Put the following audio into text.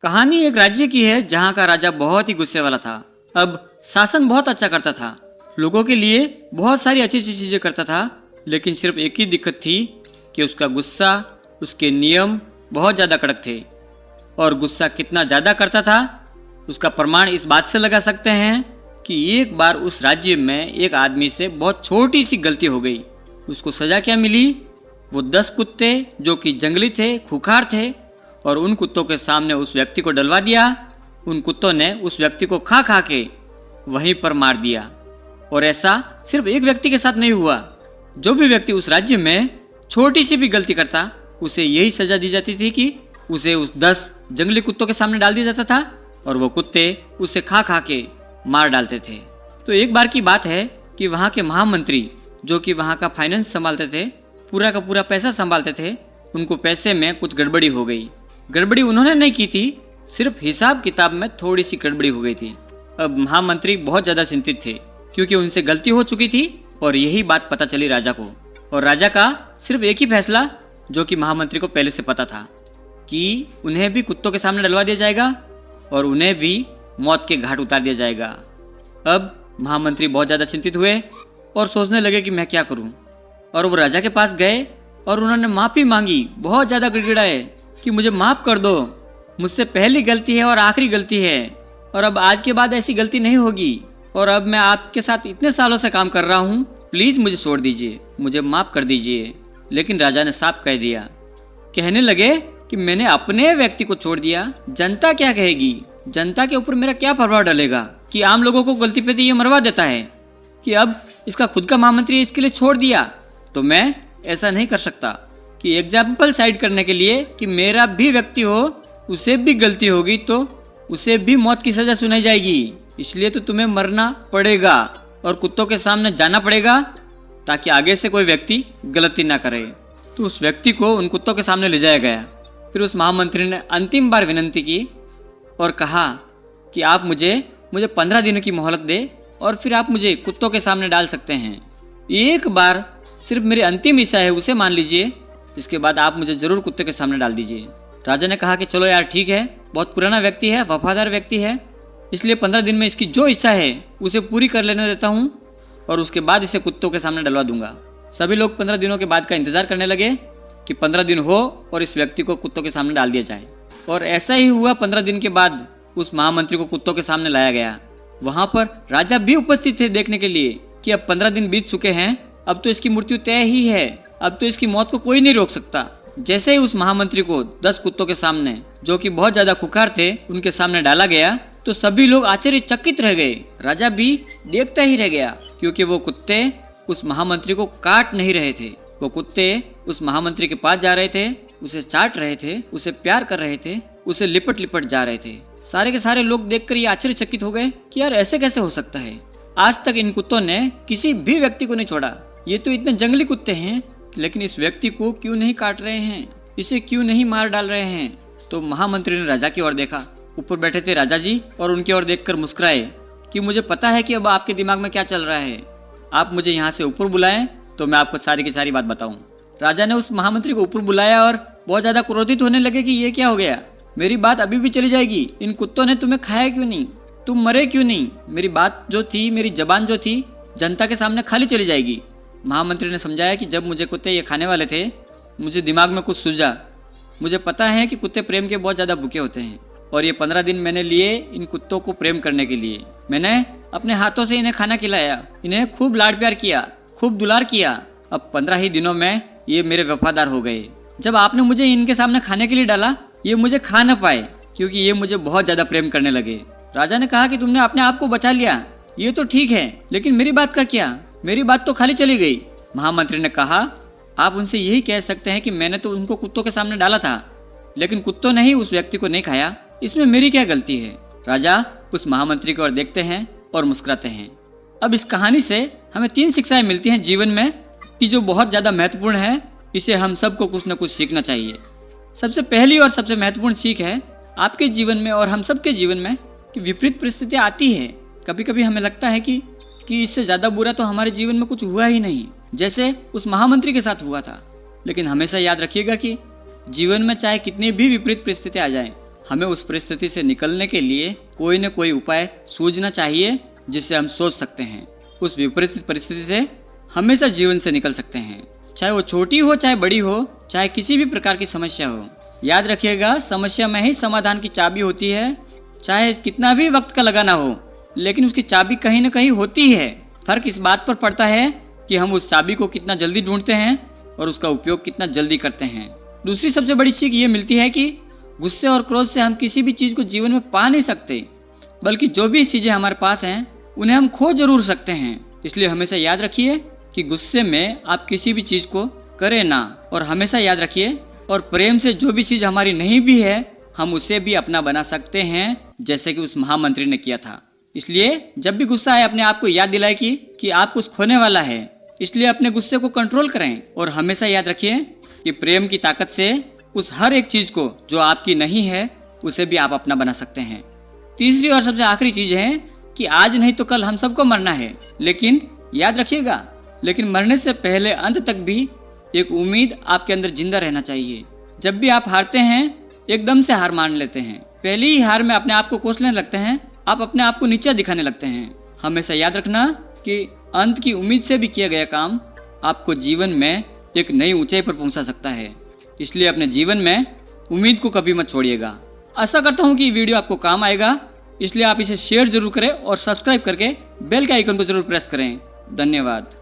कहानी एक राज्य की है जहाँ का राजा बहुत ही गुस्से वाला था। अब शासन बहुत अच्छा करता था, लोगों के लिए बहुत सारी अच्छी अच्छी चीज़ें करता था, लेकिन सिर्फ एक ही दिक्कत थी कि उसका गुस्सा, उसके नियम बहुत ज़्यादा कड़क थे। और गुस्सा कितना ज़्यादा करता था उसका प्रमाण इस बात से लगा सकते हैं कि एक बार उस राज्य में एक आदमी से बहुत छोटी सी गलती हो गई। उसको सज़ा क्या मिली? वो 10 कुत्ते जो कि जंगली थे, खूंखार थे, और उन कुत्तों के सामने उस व्यक्ति को डलवा दिया। उन कुत्तों ने उस व्यक्ति को खा खा के वहीं पर मार दिया। और ऐसा सिर्फ एक व्यक्ति के साथ नहीं हुआ, जो भी व्यक्ति उस राज्य में छोटी सी भी गलती करता उसे यही सज़ा दी जाती थी कि उसे उस 10 जंगली कुत्तों के सामने डाल दिया जाता था और वो कुत्ते उसे खा खा के मार डालते थे। तो एक बार की बात है कि वहाँ के महामंत्री, जो कि वहाँ का फाइनेंस संभालते थे, पूरा का पूरा पैसा संभालते थे, उनको पैसे में कुछ गड़बड़ी हो गई। गड़बड़ी उन्होंने नहीं की थी, सिर्फ हिसाब किताब में थोड़ी सी गड़बड़ी हो गई थी। अब महामंत्री बहुत ज़्यादा चिंतित थे क्योंकि उनसे गलती हो चुकी थी और यही बात पता चली राजा को। और राजा का सिर्फ एक ही फैसला, जो कि महामंत्री को पहले से पता था, कि उन्हें भी कुत्तों के सामने डलवा दिया जाएगा और उन्हें भी मौत के घाट उतार दिया जाएगा। अब महामंत्री बहुत ज़्यादा चिंतित हुए और सोचने लगे कि मैं क्या करूं। और वो राजा के पास गए और उन्होंने माफ़ी मांगी, बहुत ज़्यादा गिड़गिड़ाए कि मुझे माफ़ कर दो, मुझसे पहली गलती है और आखिरी गलती है, और अब आज के बाद ऐसी गलती नहीं होगी, और अब मैं आपके साथ इतने सालों से काम कर रहा हूँ, प्लीज़ मुझे छोड़ दीजिए, मुझे माफ़ कर दीजिए। लेकिन राजा ने साफ कह दिया, कहने लगे कि मैंने अपने व्यक्ति को छोड़ दिया, जनता क्या कहेगी, जनता के ऊपर मेरा क्या प्रभाव डलेगा कि आम लोगों को गलती पे ये मरवा देता है, कि अब इसका खुद का महामंत्री इसके लिए छोड़ दिया, तो मैं ऐसा नहीं कर सकता कि एग्जाम्पल साइड करने के लिए कि मेरा भी व्यक्ति हो, उसे भी गलती होगी तो उसे भी मौत की सज़ा सुनाई जाएगी, इसलिए तो तुम्हें मरना पड़ेगा और कुत्तों के सामने जाना पड़ेगा ताकि आगे से कोई व्यक्ति गलती ना करे। तो उस व्यक्ति को उन कुत्तों के सामने ले जाया गया। फिर उस महामंत्री ने अंतिम बार विनती की और कहा कि आप मुझे 15 दिनों की मोहलत दे और फिर आप मुझे कुत्तों के सामने डाल सकते हैं। एक बार सिर्फ मेरी अंतिम इच्छा है, उसे मान लीजिए, इसके बाद आप मुझे ज़रूर कुत्ते के सामने डाल दीजिए। राजा ने कहा कि चलो यार ठीक है, बहुत पुराना व्यक्ति है, वफादार व्यक्ति है, इसलिए 15 दिन में इसकी जो इच्छा है उसे पूरी कर लेने देता हूँ और उसके बाद इसे कुत्तों के सामने डलवा दूंगा। सभी लोग 15 दिनों के बाद का इंतज़ार करने लगे कि 15 दिन हो और इस व्यक्ति को कुत्तों के सामने डाल दिया जाए। और ऐसा ही हुआ। 15 दिन के बाद उस महामंत्री को कुत्तों के सामने लाया गया। वहाँ पर राजा भी उपस्थित थे देखने के लिए कि अब 15 दिन बीत चुके हैं, अब तो इसकी मृत्यु तय ही है, अब तो इसकी मौत को कोई नहीं रोक सकता। जैसे ही उस महामंत्री को 10 कुत्तों के सामने, जो कि बहुत ज्यादा खुखार थे, उनके सामने डाला गया तो सभी लोग आश्चर्यचकित रह गए। राजा भी देखता ही रह गया क्योंकि वो कुत्ते उस महामंत्री को काट नहीं रहे थे। वो कुत्ते उस महामंत्री के पास जा रहे थे, उसे चाट रहे थे, उसे प्यार कर रहे थे, उसे लिपट लिपट जा रहे थे। सारे के सारे लोग देखकर ये आश्चर्यचकित हो गए कि यार ऐसे कैसे हो सकता है, आज तक इन कुत्तों ने किसी भी व्यक्ति को नहीं छोड़ा, ये तो इतने जंगली कुत्ते हैं, लेकिन इस व्यक्ति को क्यों नहीं काट रहे हैं, इसे क्यों नहीं मार डाल रहे हैं। तो महामंत्री ने राजा की ओर देखा, ऊपर बैठे थे राजा जी, और उनकी ओर देखकर मुस्कुराए कि मुझे पता है कि अब आपके दिमाग में क्या चल रहा है, आप मुझे यहाँ से ऊपर बुलाएं तो मैं आपको सारी की सारी बात बताऊं। राजा ने उस महामंत्री को ऊपर बुलाया और बहुत ज़्यादा क्रोधित होने लगे कि ये क्या हो गया, मेरी बात अभी भी चली जाएगी, इन कुत्तों ने तुम्हें खाया क्यों नहीं, तुम मरे क्यों नहीं, मेरी बात जो थी, मेरी जबान जो थी, जनता के सामने खाली चली जाएगी। महामंत्री ने समझाया कि जब मुझे कुत्ते ये खाने वाले थे, मुझे दिमाग में कुछ सूझा, मुझे पता है कि कुत्ते प्रेम के बहुत ज़्यादा भूखे होते हैं और ये 15 दिन मैंने लिए इन कुत्तों को प्रेम करने के लिए। मैंने अपने हाथों से इन्हें खाना खिलाया, इन्हें खूब लाड प्यार किया, खूब दुलार किया। अब 15 ही दिनों में ये मेरे वफादार हो गए। जब आपने मुझे इनके सामने खाने के लिए डाला, ये मुझे खा न पाए क्योंकि ये मुझे बहुत ज़्यादा प्रेम करने लगे। राजा ने कहा कि तुमने अपने आप को बचा लिया, ये तो ठीक है, लेकिन मेरी बात का क्या, मेरी बात तो खाली चली गई। महामंत्री ने कहा, आप उनसे यही कह सकते हैं कि मैंने तो उनको कुत्तों के सामने डाला था, लेकिन कुत्तों ने ही उस व्यक्ति को नहीं खाया, इसमें मेरी क्या गलती है। राजा उस महामंत्री की ओर देखते हैं और मुस्कुराते हैं। अब इस कहानी से हमें 3 शिक्षाएं मिलती हैं जीवन में कि जो बहुत ज़्यादा महत्वपूर्ण है, इसे हम सबको कुछ न कुछ सीखना चाहिए। सबसे पहली और सबसे महत्वपूर्ण सीख है आपके जीवन में और हम सबके जीवन में कि विपरीत परिस्थितियाँ आती है। कभी कभी हमें लगता है कि इससे ज़्यादा बुरा तो हमारे जीवन में कुछ हुआ ही नहीं, जैसे उस महामंत्री के साथ हुआ था। लेकिन हमेशा याद रखिएगा कि जीवन में चाहे कितनी भी विपरीत परिस्थितियाँ आ जाएं, हमें उस परिस्थिति से निकलने के लिए कोई न कोई उपाय सूझना चाहिए जिससे हम सोच सकते हैं। उस विपरीत परिस्थिति से हमेशा जीवन से निकल सकते हैं, चाहे वो छोटी हो चाहे बड़ी हो, चाहे किसी भी प्रकार की समस्या हो। याद रखिएगा, समस्या में ही समाधान की चाबी होती है। चाहे कितना भी वक्त का लगाना हो, लेकिन उसकी चाबी कहीं न कहीं होती है। फर्क इस बात पर पड़ता है कि हम उस चाबी को कितना जल्दी ढूंढते हैं और उसका उपयोग कितना जल्दी करते हैं। दूसरी सबसे बड़ी सीख ये मिलती है कि गुस्से और क्रोध से हम किसी भी चीज़ को जीवन में पा नहीं सकते, बल्कि जो भी चीज़ें हमारे पास हैं उन्हें हम खो जरूर सकते हैं। इसलिए हमेशा याद रखिए कि गुस्से में आप किसी भी चीज़ को करें ना, और हमेशा याद रखिए और प्रेम से जो भी चीज़ हमारी नहीं भी है हम उसे भी अपना बना सकते हैं, जैसे कि उस महामंत्री ने किया था। इसलिए जब भी गुस्सा आए अपने आप को याद दिलाए कि आप कुछ खोने वाला है। इसलिए अपने गुस्से को कंट्रोल करें और हमेशा याद रखिए कि प्रेम की ताकत से उस हर एक चीज़ को जो आपकी नहीं है उसे भी आप अपना बना सकते हैं। तीसरी और सबसे आखिरी चीज़ है कि आज नहीं तो कल हम सबको मरना है, लेकिन याद रखिएगा, लेकिन मरने से पहले अंत तक भी एक उम्मीद आपके अंदर जिंदा रहना चाहिए। जब भी आप हारते हैं एकदम से हार मान लेते हैं, पहली ही हार में अपने आप को कोसने लगते हैं, आप अपने आप को नीचा दिखाने लगते हैं। हमेशा याद रखना कि अंत की उम्मीद से भी किया गया काम आपको जीवन में एक नई ऊंचाई पर पहुंचा सकता है। इसलिए अपने जीवन में उम्मीद को कभी मत छोड़िएगा। आशा करता हूं कि ये वीडियो आपको काम आएगा, इसलिए आप इसे शेयर जरूर करें और सब्सक्राइब करके बेल के आइकन को जरूर प्रेस करें। धन्यवाद।